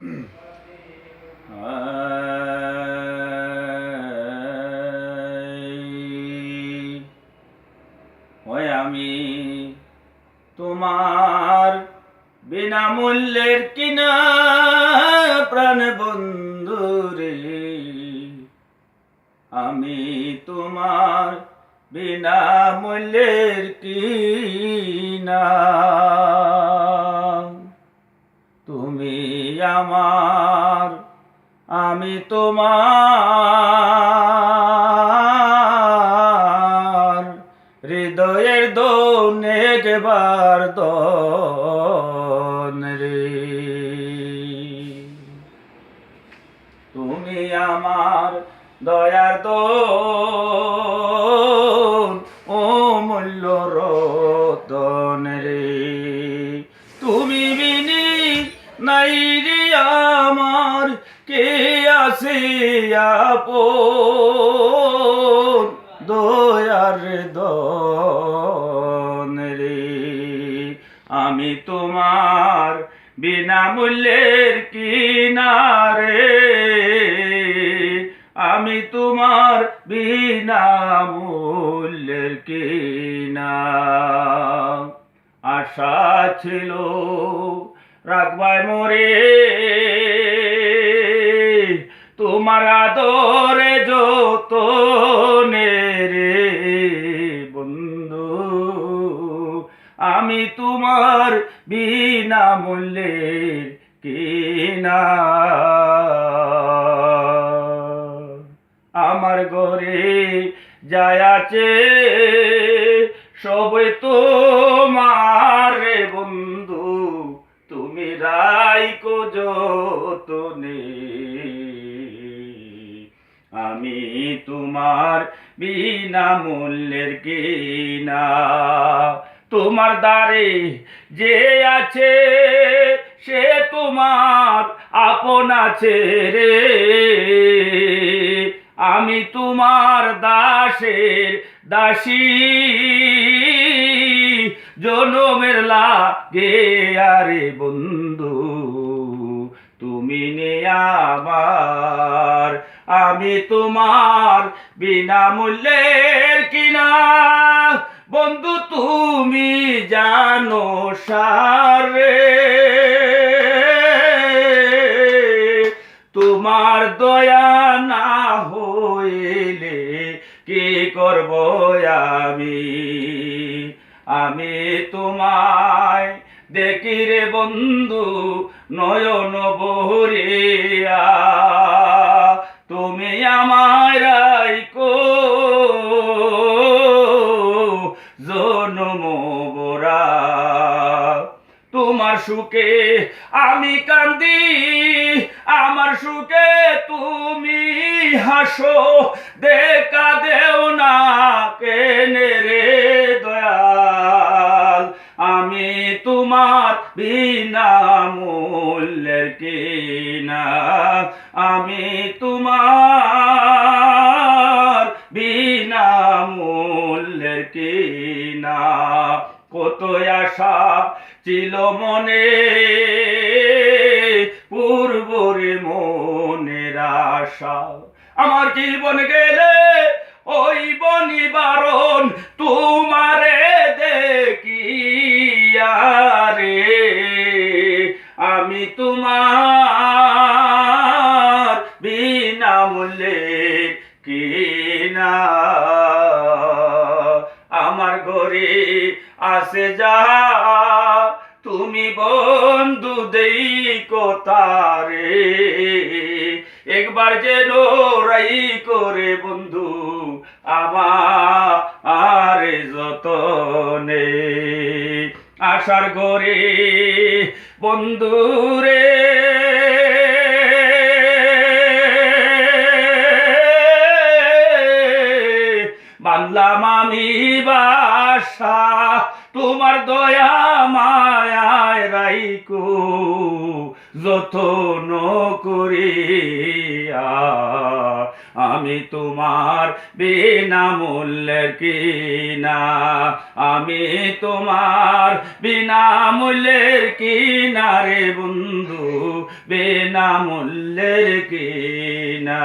ওই আমি তোমার বিনামূল্যের কিনা প্রাণ বন্ধু রে, আমি তোমার বিনামূল্যের কিনা। তুমি আমার, আমি তোমার, হৃদয়ের দোন একবার দন রে। তুমি আমার দয়ার দোন, ও মূল্য রতন রে। তুমি বিনি নাই রে আমার, কে আছে আপন, দয়ার দন রে। আমি তোমার বিনামূল্যের কিনারে, আমি তোমার বিনামূল্যের কিনা। আশা ছিল রাখবাই মোরে তোমার আদরে যতনে রে বন্ধু, আমি তোমার বিনামূল্যের কিনা। আমার ঘরে যায় আছে সবে তোমার রে বন্ধু, তুমি রাইকো যতনে। আমি তোমার বিনামূল্যের কিনা। তোমার দ্বারে যে আছে সে তোমার আপন আছে রে, আমি তোমার দাসের দাসী, জনমের লাগে আরে বন্ধু, তুমি নে আমার, আমি তোমার বিনামূল্যের কিনা। বন্ধু তুমি জানো সারে, তোমার দয়া না হইলে কি করব আমি। আমি তোমায় দেখি রে বন্ধু নয়ন ভরিয়া, তুমি আমায় রাইকো জনম ভরা। তোমার সুখে আমি কান্দি, আমার সুখে তুমি হাসো, দেখা দেও না কেনে রে দয়াল। আমি তোমার বিনামূল্যের কিনা, আমি তোমার বিনামূল্যের কিনা। কত আশা ছিল মনে, পূর্বরে মনের আশা, আমার জীবন গেলে ওই বনিবারণ তোমারে দেখিয়া রে। আমি তোমার বিনামূল্যের কিনা। আমার ঘরে আসে যা তুমি বন্ধু দেই কোতারে, একবার যেন রাই করে বন্ধু আমার যতনে। আশার ঘরে বন্ধু রে, বাংলাম আমি বাসা, তোমার দয়া মায়ায় রাইকো যতন করিয়া আমি তোমার বিনামূল্যের কিনা, আমি তোমার বিনামূল্যের কিনা রে বন্ধু, বিনামূল্যের কিনা।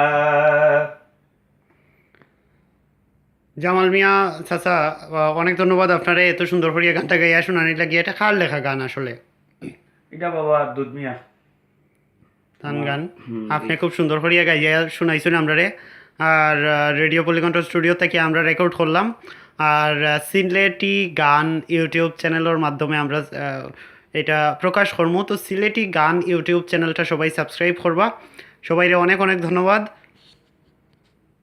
জামাল মিয়া চাচা, অনেক ধন্যবাদ আপনারে এত সুন্দর করিয়া গানটা গাইয়া শোনানি লাগিয়ে। এটা কার লেখা গান আসলে? এটা বাবা দুধ মিয়া গান গান আপনি খুব সুন্দর করিয়া গাইয়া শোনাইছেন আমরারে। আর রেডিও পলিকণ্ঠ স্টুডিও থেকে আমরা রেকর্ড করলাম। আর সিলেটি গান ইউটিউব চ্যানেলের মাধ্যমে আমরা এটা প্রকাশ করবো। তো সিলেটি গান ইউটিউব চ্যানেলটা সবাই সাবস্ক্রাইব করবা। সবাইরে অনেক অনেক ধন্যবাদ।